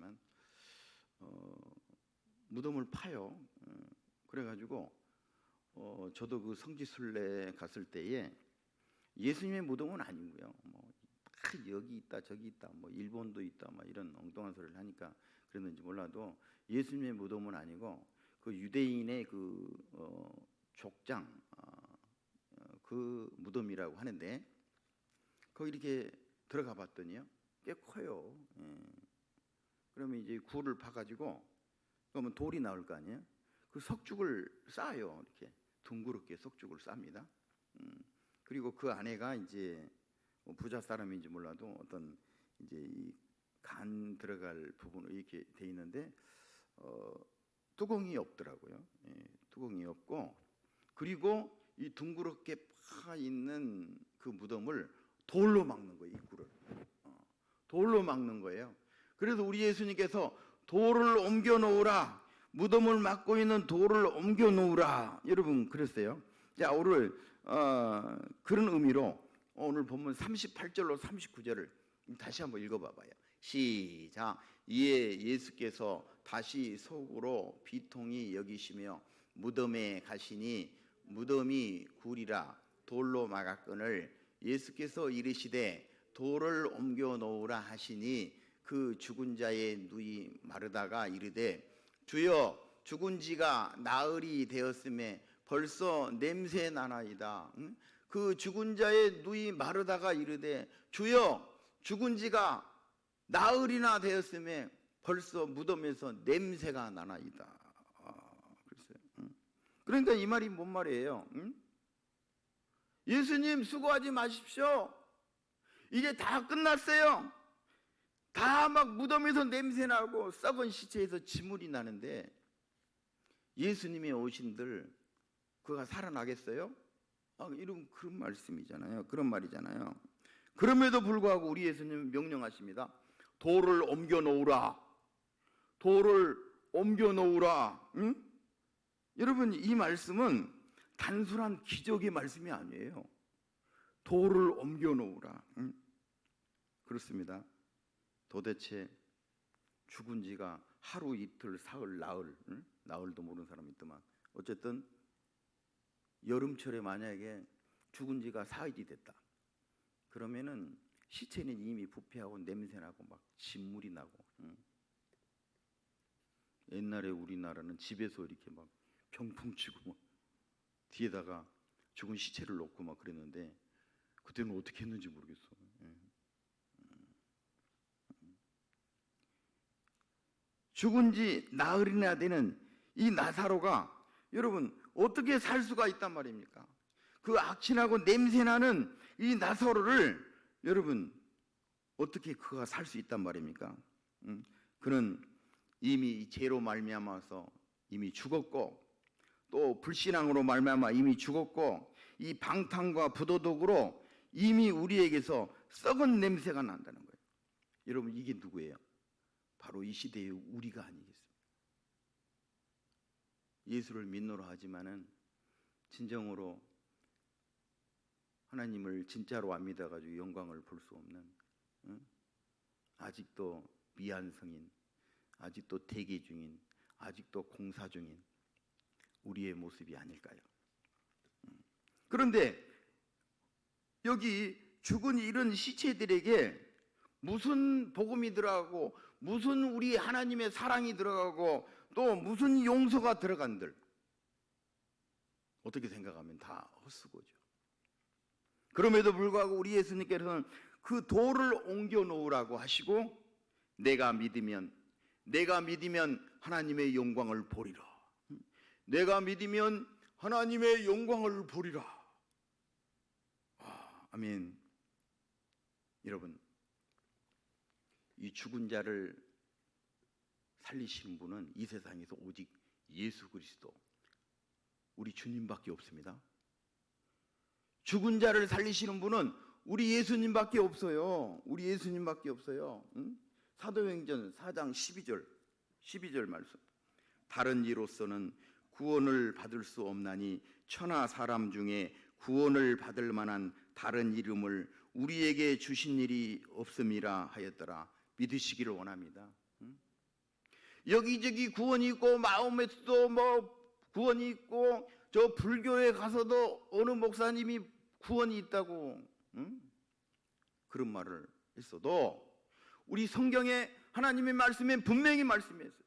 모르겠지만 무덤을 파요. 그래가지고 저도 그 성지순례 갔을 때에 예수님의 무덤은 아니고요. 뭐 여기 있다 저기 있다 뭐 일본도 있다 막 이런 엉뚱한 소리를 하니까 그랬는지 몰라도 예수님의 무덤은 아니고 그 유대인의 그 족장 그 무덤이라고 하는데 거기 이렇게 들어가 봤더니요 꽤 커요. 그러면 이제 굴을 파가지고 그러면 돌이 나올 거 아니에요. 그 석죽을 쌓아요. 이렇게 둥그렇게 석죽을 쌉니다. 그리고 그 안에가 이제 뭐 부자 사람인지 몰라도 어떤 이제 이 간 들어갈 부분으로 이렇게 돼 있는데 뚜껑이 없더라고요. 뚜껑이 없고 그리고 이 둥그렇게 파 있는 그 무덤을 돌로 막는 거예요. 입구를 돌로 막는 거예요. 그래서 우리 예수님께서 돌을 옮겨 놓으라, 무덤을 막고 있는 돌을 옮겨 놓으라, 여러분 그랬어요. 자, 오늘 그런 의미로 오늘 본문 38절로 39절을 다시 한번 읽어봐봐요. 시작. 이에 예수께서 다시 속으로 비통히 여기시며 무덤에 가시니 무덤이 굴이라 돌로 막았거늘 예수께서 이르시되 돌을 옮겨 놓으라 하시니 그 죽은 자의 누이 마르다가 이르되 주여 죽은 지가 나흘이 되었음에 벌써 냄새 나나이다. 그 죽은 자의 누이 마르다가 이르되 주여 죽은 지가 나흘이나 되었음에 벌써 무덤에서 냄새가 나나이다. 글쎄요. 그러니까 이 말이 뭔 말이에요? 예수님 수고하지 마십시오. 이제 다 끝났어요. 다 막 무덤에서 냄새 나고 썩은 시체에서 지물이 나는데 예수님이 오신들 그가 살아나겠어요? 이런 그런 말씀이잖아요. 그런 말이잖아요. 그럼에도 불구하고 우리 예수님은 명령하십니다. 돌을 옮겨 놓으라. 돌을 옮겨 놓으라. 여러분 이 말씀은 단순한 기적의 말씀이 아니에요. 돌을 옮겨 놓으라. 그렇습니다. 도대체 죽은 지가 하루 이틀 사흘 나흘 나흘도 모르는 사람이 있더만 어쨌든 여름철에 만약에 죽은 지가 사흘이 됐다. 그러면은 시체는 이미 부패하고 냄새나고 막 진물이 나고 옛날에 우리나라는 집에서 이렇게 막 병풍 치고 막 뒤에다가 죽은 시체를 놓고 막 그랬는데 그때는 어떻게 했는지 모르겠어. 죽은 지 나흘이나 되는 이 나사로가 여러분 어떻게 살 수가 있단 말입니까? 그 악취나고 냄새나는 이 나사로를 여러분 어떻게 그가 살 수 있단 말입니까? 그는 이미 죄로 말미암아서 이미 죽었고 또 불신앙으로 말미암아 이미 죽었고 이 방탕과 부도덕으로 이미 우리에게서 썩은 냄새가 난다는 거예요. 여러분 이게 누구예요? 바로 이 시대의 우리가 아니겠습니까? 예수를 믿노라 하지만은 진정으로 하나님을 진짜로 안 믿어가지고 영광을 볼 수 없는 아직도 미완성인, 아직도 대기 중인, 아직도 공사 중인 우리의 모습이 아닐까요? 그런데 여기 죽은 이런 시체들에게 무슨 복음이 들어가고 무슨 우리 하나님의 사랑이 들어가고 또 무슨 용서가 들어간들 어떻게 생각하면 다 헛수고죠. 그럼에도 불구하고 우리 예수님께서는 그 돌을 옮겨 놓으라고 하시고 내가 믿으면 하나님의 영광을 보리라. 내가 믿으면 하나님의 영광을 보리라. 아멘. 여러분 이 죽은 자를 살리시는 분은 이 세상에서 오직 예수 그리스도 우리 주님밖에 없습니다. 죽은 자를 살리시는 분은 우리 예수님밖에 없어요. 우리 예수님밖에 없어요. 사도행전 4장 12절 말씀. 다른 이로서는 구원을 받을 수 없나니 천하 사람 중에 구원을 받을 만한 다른 이름을 우리에게 주신 일이 없음이라 하였더라. 믿으시기를 원합니다. 여기저기 구원이 있고 마음에서도 뭐 구원이 있고 저 불교에 가서도 어느 목사님이 구원이 있다고 그런 말을 했어도 우리 성경에 하나님의 말씀에 분명히 말씀했어요.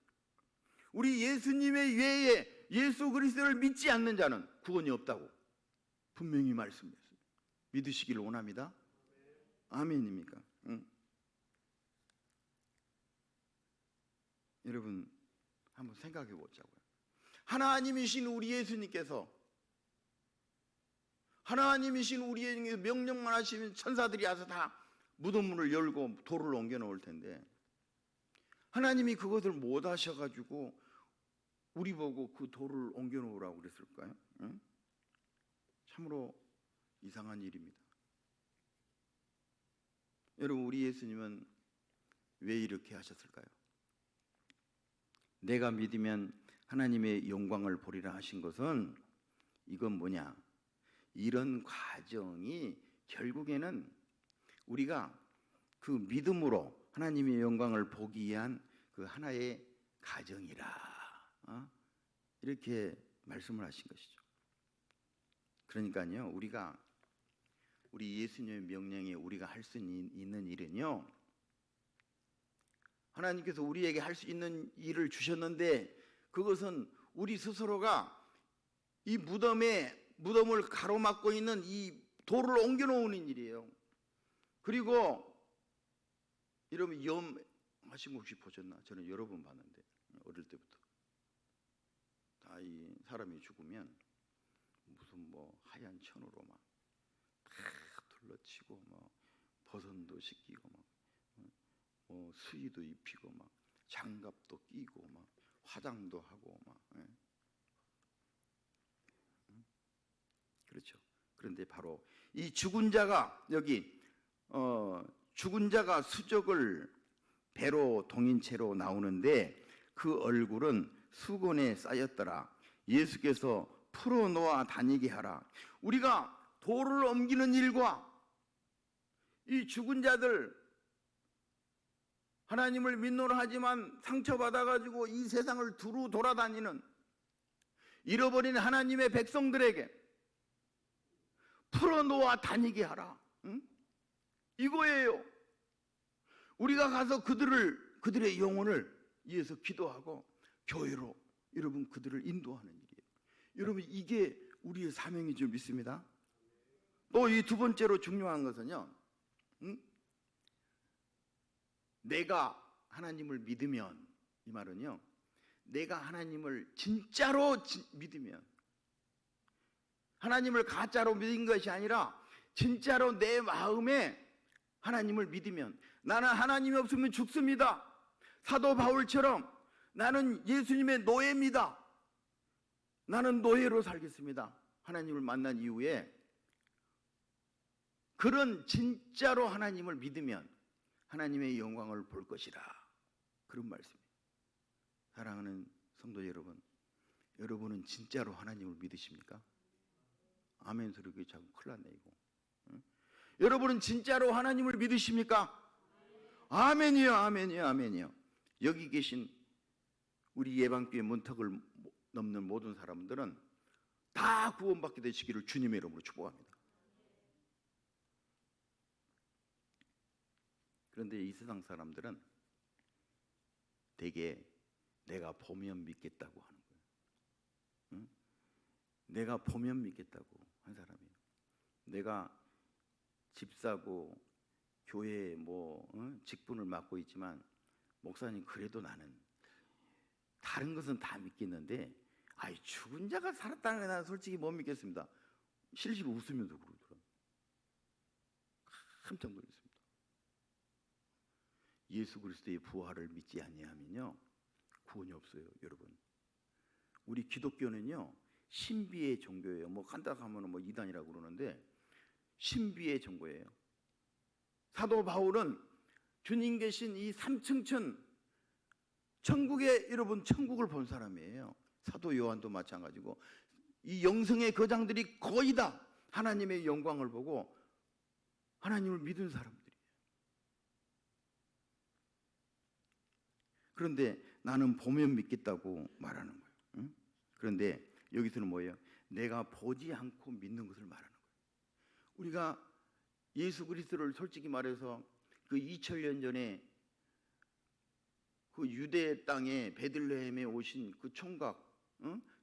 우리 예수님의 외에 예수 그리스도를 믿지 않는 자는 구원이 없다고 분명히 말씀했어요. 믿으시기를 원합니다. 아멘입니까? 여러분 한번 생각해 보자고요. 하나님이신 우리 예수님께서 하나님이신 우리에게 명령만 하시면 천사들이 와서 다 무덤문을 열고 돌을 옮겨 놓을 텐데 하나님이 그것을 못 하셔가지고 우리 보고 그 돌을 옮겨 놓으라고 그랬을까요? 응? 참으로 이상한 일입니다. 여러분 우리 예수님은 왜 이렇게 하셨을까요? 내가 믿으면 하나님의 영광을 보리라 하신 것은 이건 뭐냐? 이런 과정이 결국에는 우리가 그 믿음으로 하나님의 영광을 보기 위한 그 하나의 과정이라 이렇게 말씀을 하신 것이죠. 그러니까요, 우리 예수님의 명령에 우리가 할 수 있는 일은요, 하나님께서 우리에게 할 수 있는 일을 주셨는데 그것은 우리 스스로가 이 무덤을 가로막고 있는 이 돌을 옮겨 놓는 일이에요. 그리고 여러분 염 하신 거 혹시 보셨나? 저는 여러 번 봤는데 어릴 때부터 다 이 사람이 죽으면 무슨 뭐 하얀 천으로 막 둘러치고 뭐 버선도 씻기고 막 수의도 입히고 막 장갑도 끼고 막 화장도 하고 막 그렇죠. 그런데 바로 이 죽은 자가 여기 죽은 자가 수족을 배로 동인 채로 나오는데 그 얼굴은 수건에 쌓였더라. 예수께서 풀어놓아 다니게 하라. 우리가 돌을 옮기는 일과 이 죽은 자들 하나님을 믿노라 하지만 상처받아가지고 이 세상을 두루 돌아다니는 잃어버린 하나님의 백성들에게 풀어놓아 다니게 하라. 응? 이거예요. 우리가 가서 그들의 영혼을 위해서 기도하고 교회로 여러분 그들을 인도하는 일이에요. 여러분 이게 우리의 사명인 줄 믿습니다. 또 이 두 번째로 중요한 것은요, 내가 하나님을 믿으면, 이 말은요, 내가 하나님을 진짜로 믿으면, 하나님을 가짜로 믿은 것이 아니라 진짜로 내 마음에 하나님을 믿으면, 나는 하나님이 없으면 죽습니다. 사도 바울처럼 나는 예수님의 노예입니다. 나는 노예로 살겠습니다. 하나님을 만난 이후에 그런 진짜로 하나님을 믿으면 하나님의 영광을 볼 것이라, 그런 말씀이에요. 사랑하는 성도 여러분, 여러분은 진짜로 하나님을 믿으십니까? 아멘 소리 자꾸 큰일 났네 이거. 응? 여러분은 진짜로 하나님을 믿으십니까? 아멘이요, 아멘이요, 아멘이요. 여기 계신 우리 예방교회 문턱을 넘는 모든 사람들은 다 구원받게 되시기를 주님의 이름으로 축복합니다. 그런데 이 세상 사람들은 대개 내가 보면 믿겠다고 하는 거예요. 응? 내가 보면 믿겠다고 한 사람이에요. 내가 집사고 교회에 직분을 맡고 있지만 목사님 그래도 나는 다른 것은 다 믿겠는데 죽은 자가 살았다는 게 나는 솔직히 못 믿겠습니다. 실실 웃으면서 그러더라고요. 깜짝 놀랐습니다. 예수 그리스도의 부활을 믿지 아니하면요 구원이 없어요. 여러분, 우리 기독교는요 신비의 종교예요. 간다고 하면 이단이라고 그러는데 신비의 종교예요. 사도 바울은 주님 계신 이 삼층천 천국에, 여러분 천국을 본 사람이에요. 사도 요한도 마찬가지고 이 영성의 거장들이 거의 다 하나님의 영광을 보고 하나님을 믿은 사람들이에요. 그런데 나는 보면 믿겠다고 말하는 거예요. 응? 그런데 여기서는 뭐예요? 내가 보지 않고 믿는 것을 말하는 거예요. 우리가 예수 그리스도를 솔직히 말해서 그 2000년 전에 그 유대 땅에 베들레헴에 오신 그 총각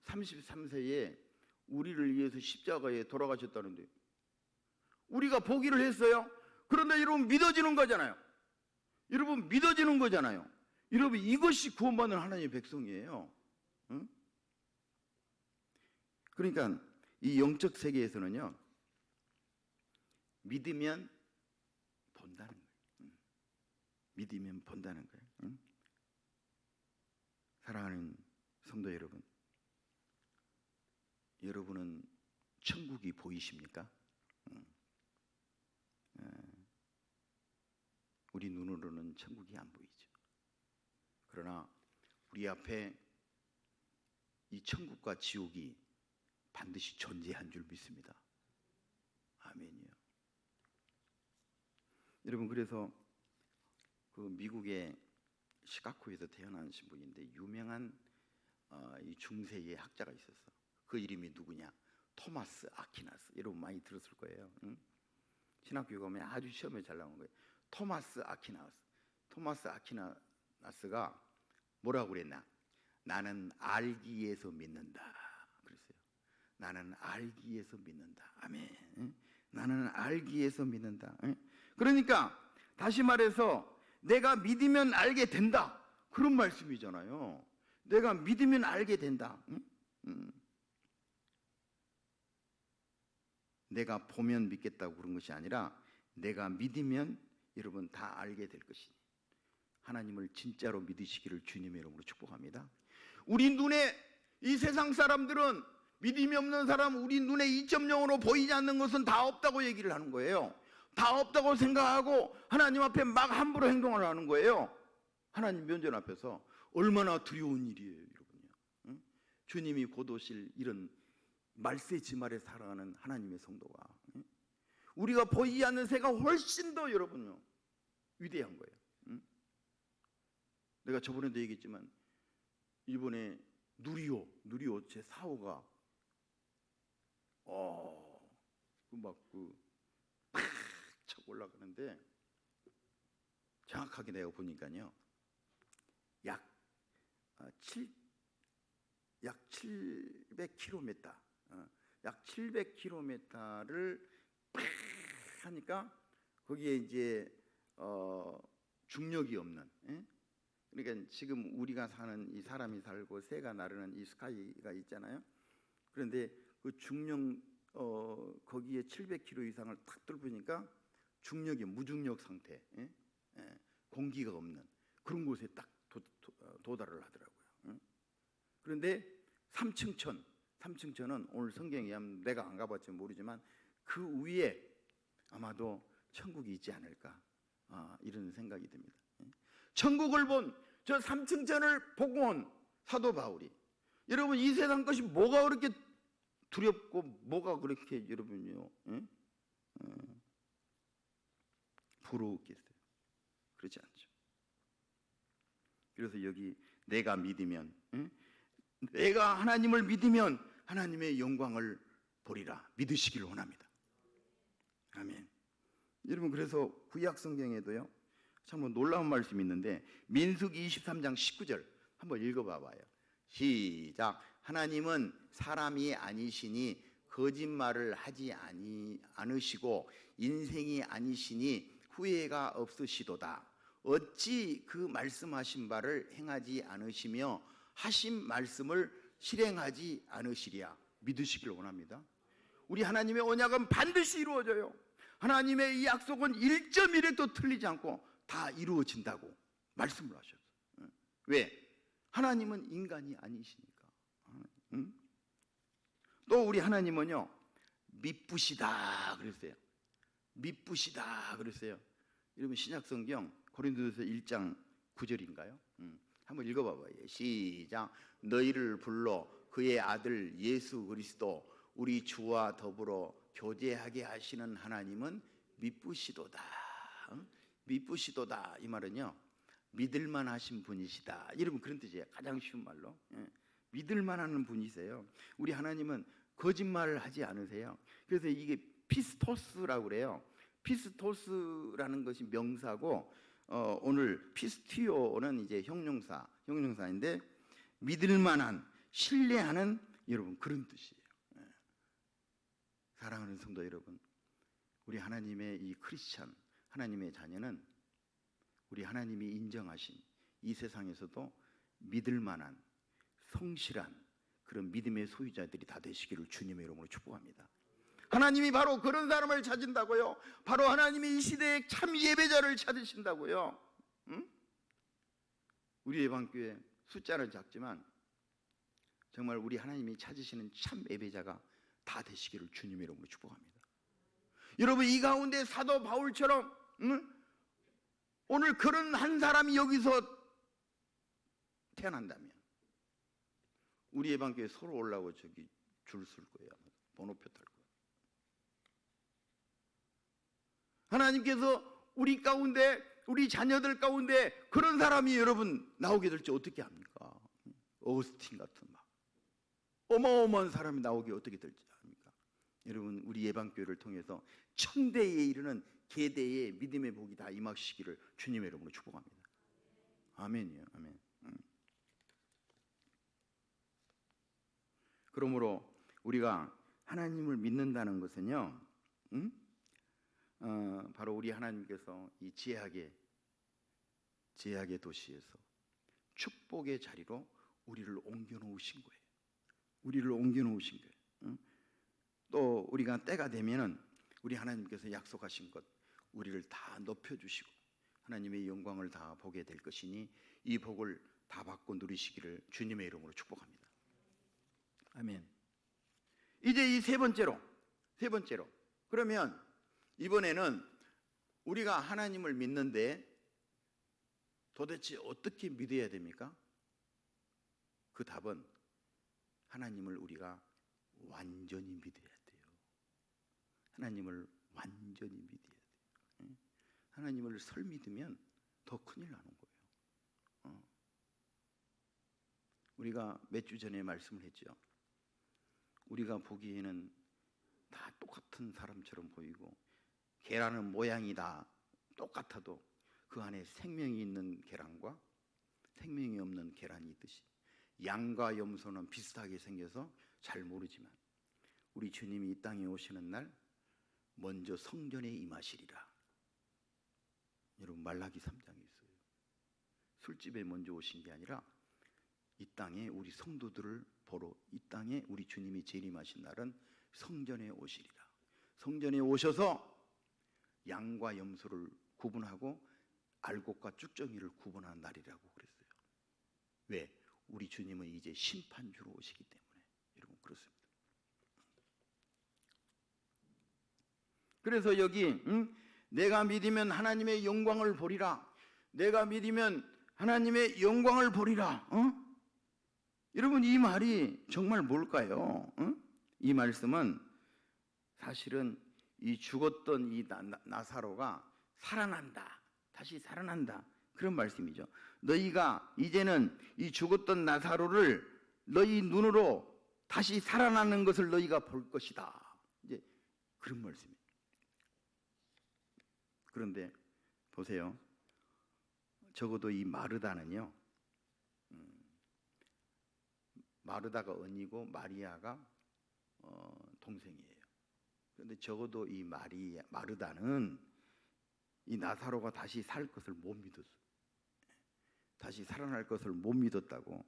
33세에 우리를 위해서 십자가에 돌아가셨다는데 우리가 보기를 했어요. 그런데 여러분 믿어지는 거잖아요. 여러분 믿어지는 거잖아요. 여러분 이것이 구원받는 하나님의 백성이에요. 응? 그러니까 이 영적 세계에서는요, 믿으면 본다는 거예요. 믿으면 본다는 거예요. 응? 사랑하는 성도 여러분, 여러분은 천국이 보이십니까? 우리 눈으로는 천국이 안 보이죠. 그러나 우리 앞에 이 천국과 지옥이 반드시 존재한 줄 믿습니다. 아멘이요. 여러분, 그래서 그 미국의 시카고에서 태어나신 분인데 유명한 이 중세의 학자가 있었어. 그 이름이 누구냐? 토마스 아퀴나스. 여러분 많이 들었을 거예요. 응? 신학교에 가면 아주 시험에 잘 나오는 거예요. 토마스 아퀴나스가 뭐라고 그랬나? 나는 알기 위해서 믿는다. 그랬어요. 나는 알기 위해서 믿는다. 아멘. 응? 나는 알기 위해서 믿는다. 응? 그러니까 다시 말해서 내가 믿으면 알게 된다. 그런 말씀이잖아요. 내가 믿으면 알게 된다. 응? 내가 보면 믿겠다고 그런 것이 아니라 내가 믿으면 여러분 다 알게 될 것이니 하나님을 진짜로 믿으시기를 주님의 이름으로 축복합니다. 우리 눈에 이 세상 사람들은 믿음이 없는 사람 우리 눈에 2.0으로 보이지 않는 것은 다 없다고 얘기를 하는 거예요. 다 없다고 생각하고 하나님 앞에 막 함부로 행동을 하는 거예요. 하나님 면전 앞에서 얼마나 두려운 일이에요, 여러분요. 응? 주님이 곧 오실 이런 말세지말에 살아가는 하나님의 성도가 응? 우리가 보이지 않는 새가 훨씬 더 여러분요 위대한 거예요. 응? 내가 저번에도 얘기했지만 이번에 누리호 제 4호가 팍 올라가는데 정확하게 내가 보니까요 약 700km 약 700km를 팍 하니까 거기에 이제 중력이 없는 그러니까 지금 우리가 사는 이 사람이 살고 새가 나르는 이 스카이가 있잖아요. 그런데 그 중력 거기에 700km 이상을 탁 뚫으니까 중력이 무중력 상태, 공기가 없는 그런 곳에 딱 도달을 하더라고요. 그런데 삼층천은 오늘 성경에 의하면 내가 안 가봤지 모르지만 그 위에 아마도 천국이 있지 않을까 이런 생각이 듭니다. 천국을 본 저 삼층천을 보고 온 사도 바울이 여러분 이 세상 것이 뭐가 그렇게 두렵고 뭐가 그렇게 여러분요 부러웠겠어요? 그렇지 않죠. 그래서 여기 내가 믿으면 내가 하나님을 믿으면 하나님의 영광을 보리라 믿으시기를 원합니다. 아멘. 여러분 그래서 구약 성경에도요 참 놀라운 말씀이 있는데 민수기 23장 19절 한번 읽어봐봐요. 시작. 하나님은 사람이 아니시니 거짓말을 하지 않으시고 인생이 아니시니 후회가 없으시도다. 어찌 그 말씀하신 바를 행하지 않으시며 하신 말씀을 실행하지 않으시랴. 믿으시길 원합니다. 우리 하나님의 언약은 반드시 이루어져요. 하나님의 이 약속은 1.1에도 틀리지 않고 다 이루어진다고 말씀을 하셨어요. 왜? 하나님은 인간이 아니시니까. 또 우리 하나님은요 미쁘시다 그랬어요. 미쁘시다 그랬어요. 여러분 신약성경 고린도전서 1장 9절인가요? 한번 읽어봐봐요. 시작. 너희를 불러 그의 아들 예수 그리스도 우리 주와 더불어 교제하게 하시는 하나님은 미쁘시도다. 미쁘시도다 이 말은요 믿을만 하신 분이시다. 여러분 그런 뜻이에요. 가장 쉬운 말로. 믿을만 하는 분이세요. 우리 하나님은 거짓말을 하지 않으세요. 그래서 이게 피스토스라고 그래요. 피스토스라는 것이 명사고 오늘 피스티오는 이제 형용사인데 믿을만한, 신뢰하는 여러분 그런 뜻이에요. 사랑하는 성도 여러분, 우리 하나님의 이 크리스찬, 하나님의 자녀는 우리 하나님이 인정하신 이 세상에서도 믿을만한, 성실한 그런 믿음의 소유자들이 다 되시기를 주님의 이름으로 축복합니다. 하나님이 바로 그런 사람을 찾은다고요. 바로 하나님이 이 시대에 참 예배자를 찾으신다고요. 응? 우리 예방교회 숫자는 작지만 정말 우리 하나님이 찾으시는 참 예배자가 다 되시기를 주님의 이름으로 축복합니다. 여러분 이 가운데 사도 바울처럼 오늘 그런 한 사람이 여기서 태어난다면 우리 예방교회 서로 올라오고 저기 줄 쓸 거예요. 번호표 탈 거예요. 하나님께서 우리 가운데, 우리 자녀들 가운데 그런 사람이 여러분 나오게 될지 어떻게 합니까? 어거스틴 같은 막 어마어마한 사람이 나오게 어떻게 될지 합니까? 여러분 우리 예방교회를 통해서 천대에 이르는 계대의 믿음의 복이 다 임하시기를 주님의 이름으로 축복합니다. 아멘이요. 아멘. 그러므로 우리가 하나님을 믿는다는 것은요, 바로 우리 하나님께서 이 제약의 도시에서 축복의 자리로 우리를 옮겨놓으신 거예요. 우리를 옮겨놓으신 거예요. 또 우리가 때가 되면은 우리 하나님께서 약속하신 것 우리를 다 높여주시고 하나님의 영광을 다 보게 될 것이니 이 복을 다 받고 누리시기를 주님의 이름으로 축복합니다. 아멘. 이제 이 세 번째로 그러면 이번에는 우리가 하나님을 믿는데 도대체 어떻게 믿어야 됩니까? 그 답은 하나님을 우리가 완전히 믿어야 돼요. 하나님을 완전히 믿어야 돼요. 하나님을 설 믿으면 더 큰일 나는 거예요. 우리가 몇 주 전에 말씀을 했죠. 우리가 보기에는 다 똑같은 사람처럼 보이고 계란은 모양이 다 똑같아도 그 안에 생명이 있는 계란과 생명이 없는 계란이 있듯이 양과 염소는 비슷하게 생겨서 잘 모르지만 우리 주님이 이 땅에 오시는 날 먼저 성전에 임하시리라. 여러분 말라기 3장에 있어요. 술집에 먼저 오신 게 아니라 이 땅에 우리 성도들을 보러 이 땅에 우리 주님이 재림하신 날은 성전에 오시리라. 성전에 오셔서 양과 염소를 구분하고 알곡과 쭉정이를 구분하는 날이라고 그랬어요. 왜? 우리 주님은 이제 심판주로 오시기 때문에. 여러분 그렇습니다. 그래서 여기 내가 믿으면 하나님의 영광을 보리라. 내가 믿으면 하나님의 영광을 보리라. 여러분 이 말이 정말 뭘까요? 이 말씀은 사실은 이 죽었던 이 나사로가 살아난다. 다시 살아난다. 그런 말씀이죠. 너희가 이제는 이 죽었던 나사로를 너희 눈으로 다시 살아나는 것을 너희가 볼 것이다. 이제 그런 말씀이에요. 그런데 보세요. 적어도 이 마르다는요. 마르다가 언니고 마리아가 동생이에요. 그런데 적어도 이 마르다는 이 나사로가 다시 살 것을 못 믿었어요. 다시 살아날 것을 못 믿었다고.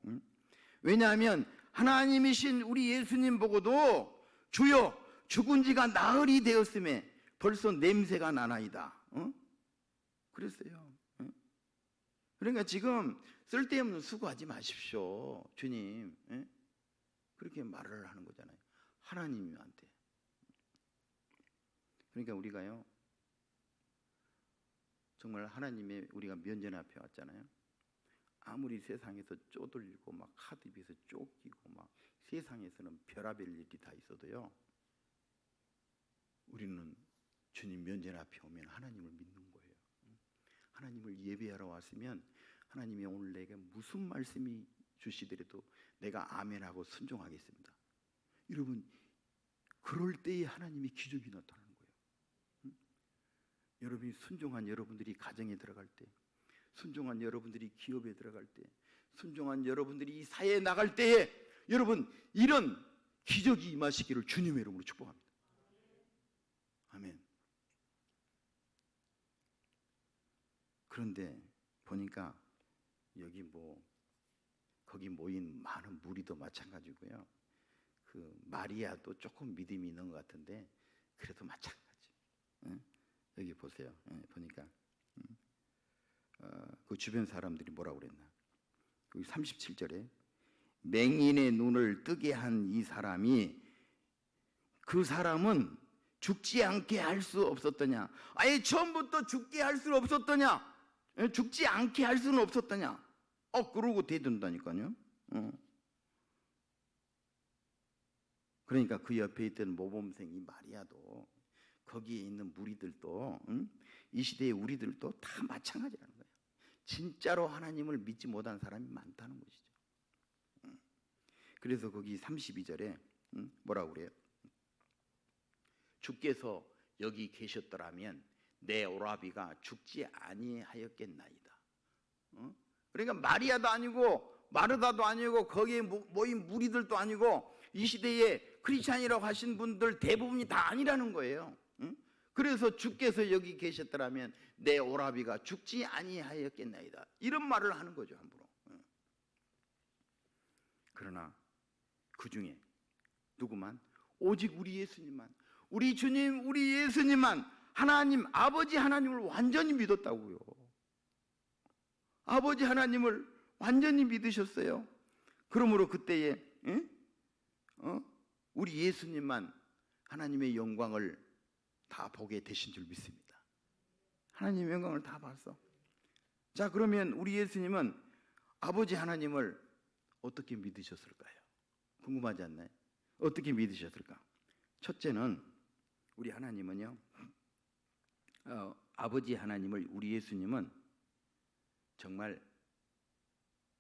왜냐하면 하나님이신 우리 예수님 보고도 주여 죽은 지가 나흘이 되었음에 벌써 냄새가 나나이다. 그랬어요. 그러니까 지금 쓸데없는 수고하지 마십시오. 주님. 그렇게 말을 하는 거잖아요. 하나님한테. 그러니까 우리가요. 정말 하나님의 우리가 면전 앞에 왔잖아요. 아무리 세상에서 쪼들리고 막 카드비에서 쫓기고 막 세상에서는 별의별 일이 다 있어도요. 우리는 주님 면전 앞에 오면 하나님을 믿는 거예요. 하나님을 예배하러 왔으면 하나님이 오늘 내게 무슨 말씀이 주시더라도 내가 아멘하고 순종하겠습니다. 여러분, 그럴 때에 하나님이 기적이 나타나는 거예요. 여러분이 순종한 여러분들이 가정에 들어갈 때, 순종한 여러분들이 기업에 들어갈 때, 순종한 여러분들이 이 사회에 나갈 때에 여러분 이런 기적이 임하시기를 주님의 이름으로 축복합니다. 아멘. 그런데 보니까 여기 거기 모인 많은 무리도 마찬가지고요. 그 마리아도 조금 믿음이 있는 것 같은데 그래도 마찬가지. 여기 보세요. 보니까 그 주변 사람들이 뭐라고 그랬나? 여기 37절에 맹인의 눈을 뜨게 한 이 사람이, 그 사람은 죽지 않게 할 수 없었더냐? 아예 처음부터 죽게 할 수 없었더냐? 죽지 않게 할 수는 없었더냐? 그러고 대든다니까요. 그러니까 그 옆에 있던 모범생이 마리아도, 거기에 있는 무리들도, 이 시대의 우리들도 다 마찬가지라는 거예요. 진짜로 하나님을 믿지 못한 사람이 많다는 것이죠. 그래서 거기 32절에 뭐라고 그래요? 주께서 여기 계셨더라면 내 오라비가 죽지 아니하였겠나이다. 그러니까 마리아도 아니고 마르다도 아니고 거기에 모인 무리들도 아니고 이 시대에 크리스찬이라고 하신 분들 대부분이 다 아니라는 거예요. 그래서 주께서 여기 계셨더라면 내 오라비가 죽지 아니하였겠나이다. 이런 말을 하는 거죠, 함부로. 그러나 그 중에 누구만? 오직 우리 예수님만, 우리 주님, 우리 예수님만 하나님, 아버지 하나님을 완전히 믿었다고요. 아버지 하나님을 완전히 믿으셨어요. 그러므로 그때에 우리 예수님만 하나님의 영광을 다 보게 되신 줄 믿습니다. 하나님의 영광을 다 봤어. 자, 그러면 우리 예수님은 아버지 하나님을 어떻게 믿으셨을까요? 궁금하지 않나요? 어떻게 믿으셨을까? 첫째는 우리 하나님은요, 아버지 하나님을, 우리 예수님은 정말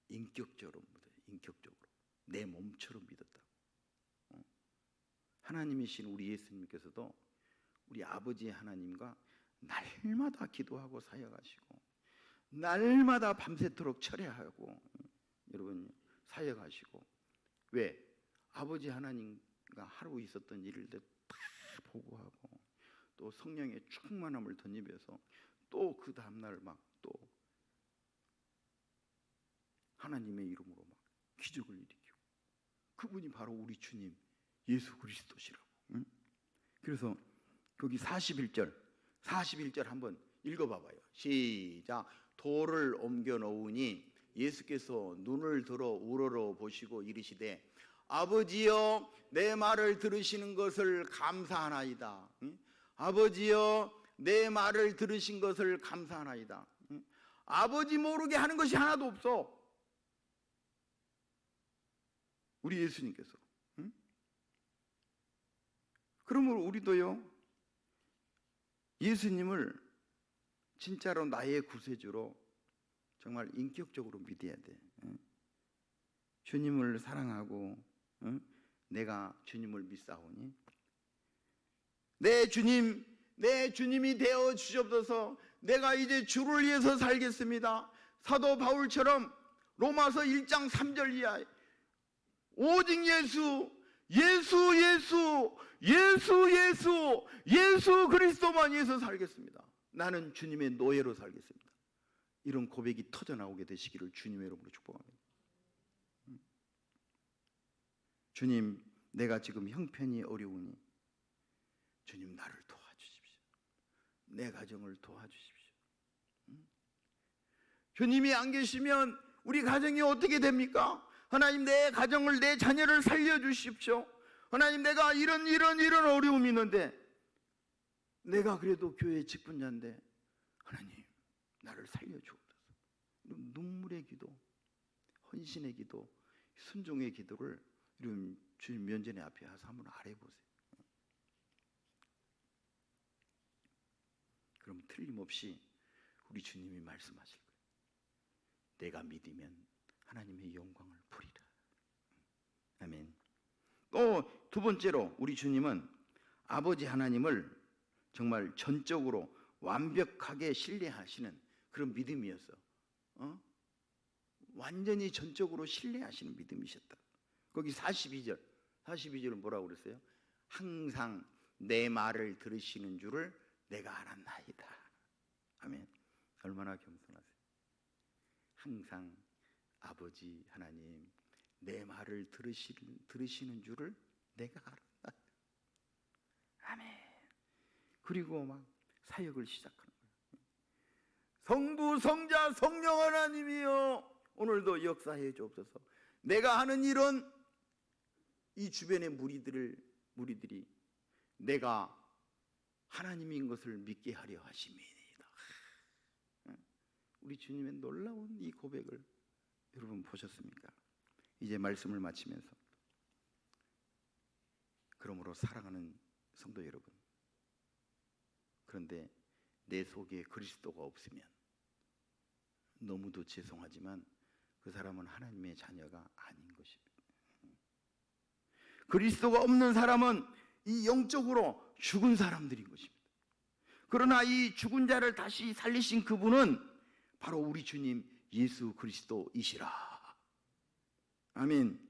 인격적으로 믿어요. 인격적으로 내 몸처럼 믿었다고. 하나님이신 우리 예수님께서도 우리 아버지 하나님과 날마다 기도하고 사역하시고 날마다 밤새도록 철야하고 여러분 사역하시고, 왜? 아버지 하나님과 하루 있었던 일을 다 보고하고 또 성령의 충만함을 덧입어서 또 그 다음날 막 또 하나님의 이름으로 막 기적을 일으키고, 그분이 바로 우리 주님 예수 그리스도시라고. 그래서 거기 41절 한번 읽어봐봐요. 시작. 돌을 옮겨 놓으니 예수께서 눈을 들어 우러러 보시고 이르시되 아버지여 내 말을 들으시는 것을 감사하나이다. 아버지여 내 말을 들으신 것을 감사하나이다. 아버지 모르게 하는 것이 하나도 없어, 우리 예수님께서. 그러므로 우리도요, 예수님을 진짜로 나의 구세주로 정말 인격적으로 믿어야 돼. 주님을 사랑하고 내가 주님을 믿사오니 내 주님이 되어 주시옵소서. 내가 이제 주를 위해서 살겠습니다. 사도 바울처럼 로마서 1장 3절 이하에 오직 예수 그리스도만 위해서 살겠습니다. 나는 주님의 노예로 살겠습니다. 이런 고백이 터져나오게 되시기를 주님의 이름으로 축복합니다. 주님, 내가 지금 형편이 어려우니 주님 나를 도와주십시오. 내 가정을 도와주십시오. 주님이 안 계시면 우리 가정이 어떻게 됩니까? 하나님, 내 가정을, 내 자녀를 살려주십시오. 하나님, 내가 이런 어려움이 있는데, 내가 그래도 교회 직분자인데 하나님 나를 살려주옵소서. 눈물의 기도, 헌신의 기도, 순종의 기도를 여러분 주님 면전에 앞에 와서 한번 아뢰보세요. 그럼 틀림없이 우리 주님이 말씀하실 거예요. 내가 믿으면 하나님의 영광을 보리라. 아멘. 또 두 번째로 우리 주님은 아버지 하나님을 정말 전적으로 완벽하게 신뢰하시는 그런 믿음이었어. 완전히 전적으로 신뢰하시는 믿음이셨다. 거기 42절은 뭐라고 그랬어요? 항상 내 말을 들으시는 줄을 내가 알았나이다. 아멘. 얼마나 겸손하세요. 항상 아버지 하나님 내 말을 들으시는 줄을 내가 알았다. 아멘. 그리고 막 사역을 시작하는 거예요. 성부, 성자, 성령 하나님이여 오늘도 역사해 주옵소서. 내가 하는 일은 이 주변의 무리들이 내가 하나님인 것을 믿게 하려 하심이니이다. 우리 주님의 놀라운 이 고백을 여러분 보셨습니까? 이제 말씀을 마치면서 그러므로 사랑하는 성도 여러분, 그런데 내 속에 그리스도가 없으면 너무도 죄송하지만 그 사람은 하나님의 자녀가 아닌 것입니다. 그리스도가 없는 사람은 이 영적으로 죽은 사람들인 것입니다. 그러나 이 죽은 자를 다시 살리신 그분은 바로 우리 주님 예수 그리스도이시라. 아멘.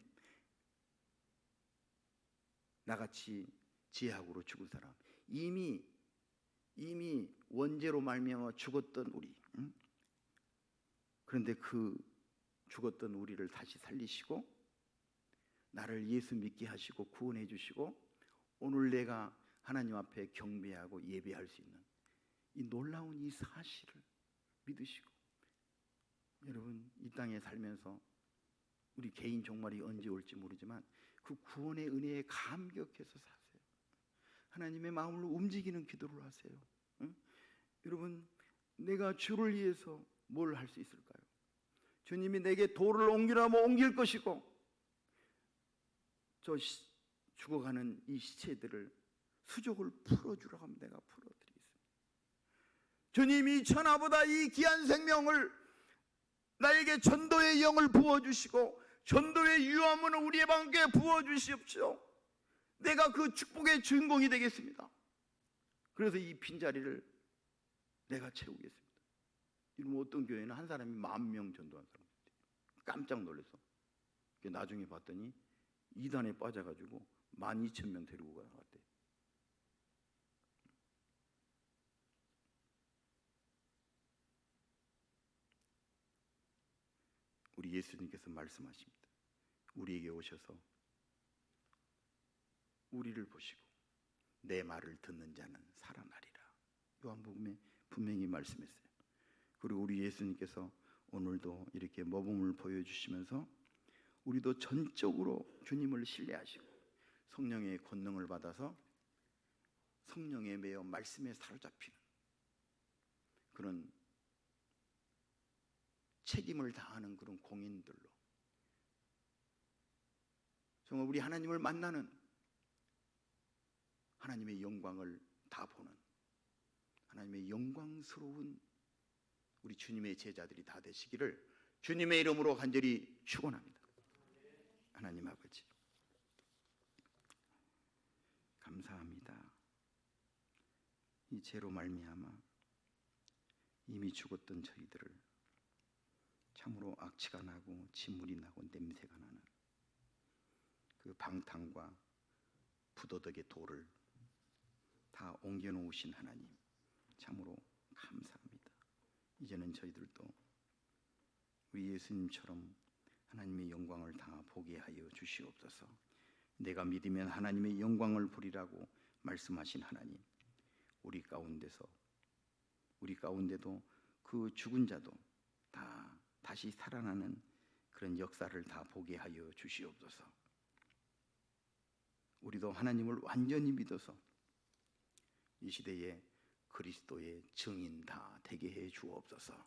나같이 죄악으로 죽은 사람, 이미 원죄로 말미암아 죽었던 우리, 그런데 그 죽었던 우리를 다시 살리시고 나를 예수 믿게 하시고 구원해 주시고 오늘 내가 하나님 앞에 경배하고 예배할 수 있는 이 놀라운 이 사실을 믿으시고, 여러분 이 땅에 살면서 우리 개인 종말이 언제 올지 모르지만 그 구원의 은혜에 감격해서 사세요. 하나님의 마음을 움직이는 기도를 하세요. 여러분 내가 주를 위해서 뭘 할 수 있을까요? 주님이 내게 돌을 옮기라면 옮길 것이고 저 죽어가는 이 시체들을 수족을 풀어주라고 하면 내가 풀어드리겠습니다. 주님이 천하보다 이 귀한 생명을 나에게 전도의 영을 부어주시고 전도의 유함을 우리의 방에 부어주시옵시오. 내가 그 축복의 주인공이 되겠습니다. 그래서 이 빈자리를 내가 채우겠습니다. 이러면 어떤 교회는 한 사람이 10,000명 전도한 사람 깜짝 놀라서 나중에 봤더니 이단에 빠져가지고 12,000명 데리고 나갔대. 우리 예수님께서 말씀하십니다. 우리에게 오셔서 우리를 보시고 내 말을 듣는 자는 살아나리라. 요한복음에 분명히 말씀했어요. 그리고 우리 예수님께서 오늘도 이렇게 모범을 보여주시면서 우리도 전적으로 주님을 신뢰하시고 성령의 권능을 받아서 성령에 매여 말씀에 사로잡히는 그런 책임을 다하는 그런 공인들로 정말 우리 하나님을 만나는 하나님의 영광을 다 보는 하나님의 영광스러운 우리 주님의 제자들이 다 되시기를 주님의 이름으로 간절히 축원합니다. 하나님 아버지 감사합니다. 이 죄로 말미암아 이미 죽었던 저희들을 참으로 악취가 나고 진물이 나고 냄새가 나는 그 방탕과 부도덕의 돌을 다 옮겨놓으신 하나님 참으로 감사합니다. 이제는 저희들도 우리 예수님처럼 하나님의 영광을 다 보게 하여 주시옵소서. 내가 믿으면 하나님의 영광을 보리라고 말씀하신 하나님, 우리 가운데도 그 죽은 자도 다 다시 살아나는 그런 역사를 다 보게 하여 주시옵소서. 우리도 하나님을 완전히 믿어서 이 시대에 그리스도의 증인 다 되게 해 주옵소서.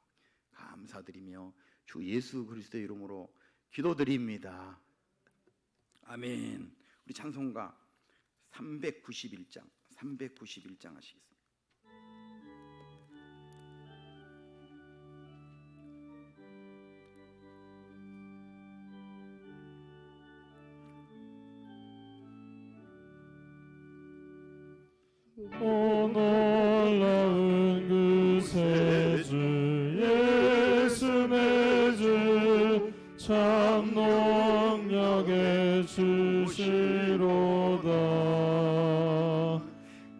감사드리며 주 예수 그리스도의 이름으로 기도드립니다. 아멘. 우리 찬송가 391장 하시겠습니다. 오 놀라운 그 세주 예수 내 주 참 능력의 주시로다.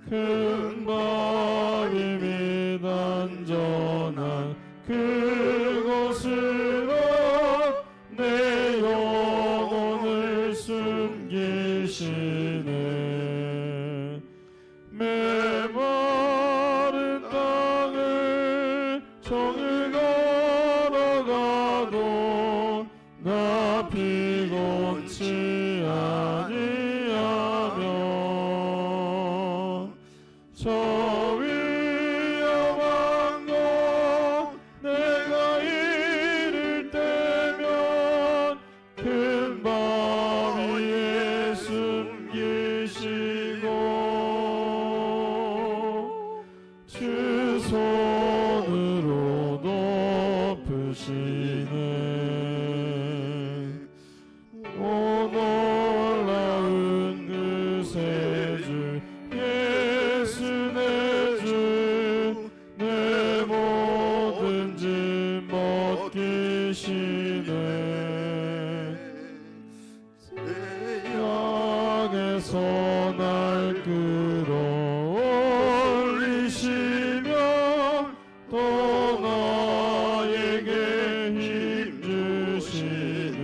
큰 바위 및 안전한 그곳으로 내 영혼을 숨기시네. 메마른 땅을 종일 걸어가도 나 피곤치 아니하며 저 위험한 곳 내가 이를 때면 큰 바위에 숨기시고 주 손으로 덮으시네. 오 놀라운 그 세주 예수 내 주 내 모든 짐 벗기시네. 약에서 날 끌어올리시며 또 나에게 힘 주시네.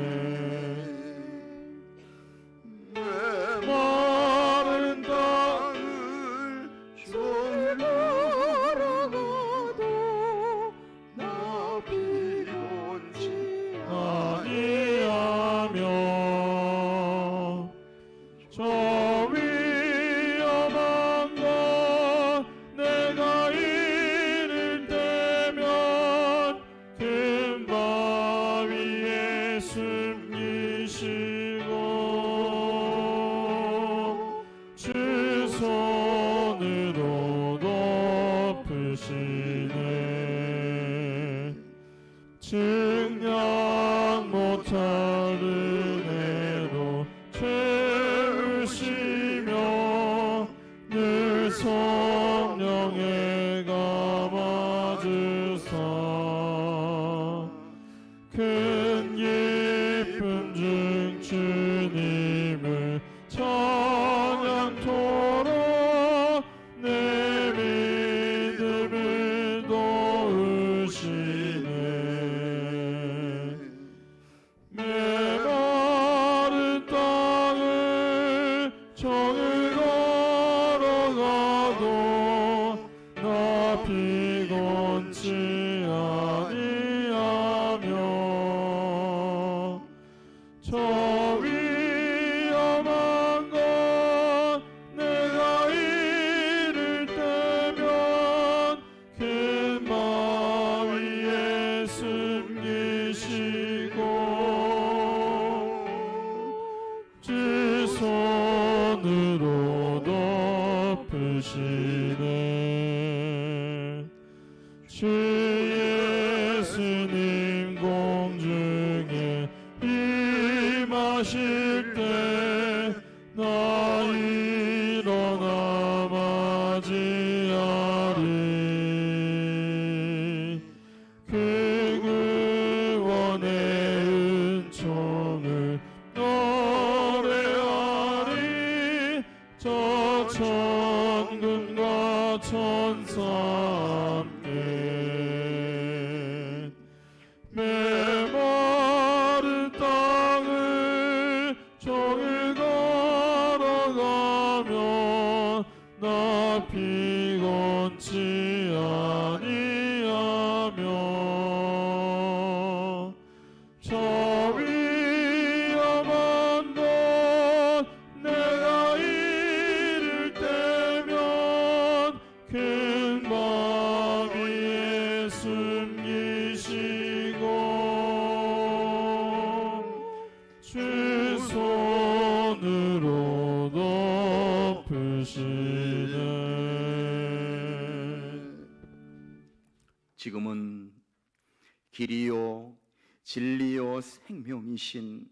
마른 땅을 종일 걸어가도 나 피곤치 아니하며 저 위험한 곳 내가 이를 때면 큰 바위에 숨기시고 주 손으로 덮으시네. 증량 못할 은혜로 채우시며 늘 성령에 감아주사 큰 기쁨 중 주님을 찬양토록 내 믿음을 도우시네. 메마른 땅을 종일 걸어가도 나 피곤치 아니하며 저 위험한 곳 내가 이를 때면 큰 바위에 숨기시고 주 손으로 덮으시네. 주 예수님 공중에 임하실 때 나 일어나 맞이하리. 그 구원의 은총을 노래하리. 저 천군과 천사 함께 메마른 땅을 종일 걸어가며 나 피곤치 아니하며 저 위험한 곳 내가 이를 때면 큰 바위에 숨기시고 주 손으로 덮으시네. 지금은 길이요 진리요 생명이신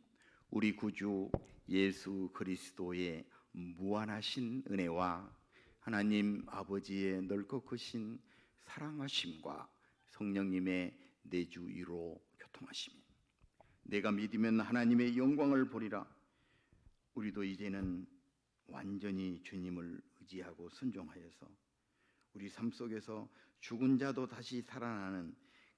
우리 구주 예수 그리스도의 무한하신 은혜와 하나님 아버지의 넓고 크신 사랑하심과 성령님의 내주 위로 교통하심이, 내가 믿으면 하나님의 영광을 보리라. 우리도 이제는 완전히 주님을 의지하고 순종하여서 우리 삶 속에서 죽은 자도 다시 살아나는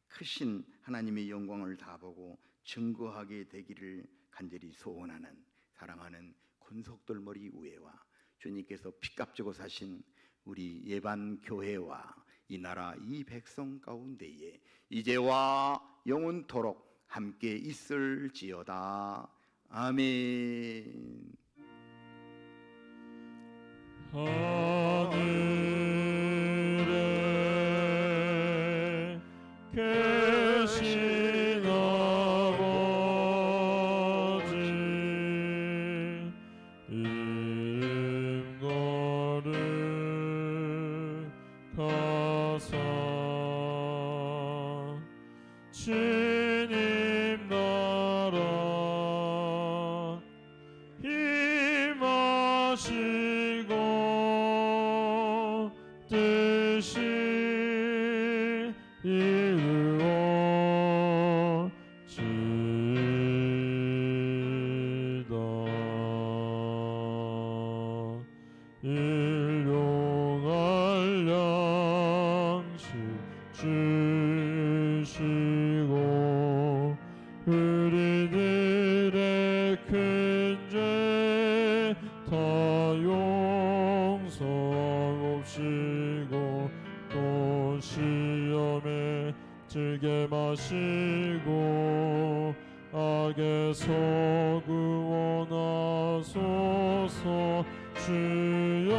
크신 하나님의 영광을 다 보고 증거하게 되기를 간절히 소원하는 사랑하는 권속돌머리 우회와 주님께서 피값 주고 사신 우리 예반 교회와 이 나라 이 백성 가운데에 이제와 영원토록 함께 있을지어다. 아멘. 하늘에 계신 아버지, 이름 거룩하사 주님 나라 임하시고 뜻이 이루어지다. 일용할 양식 주시고 우리들의 큰 죄 다 용서옵시고 또 시험에 들게 마시고 악에서 구원하소서. 주여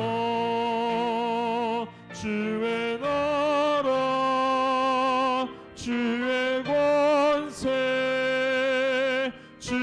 주의 나라 주의 권세 주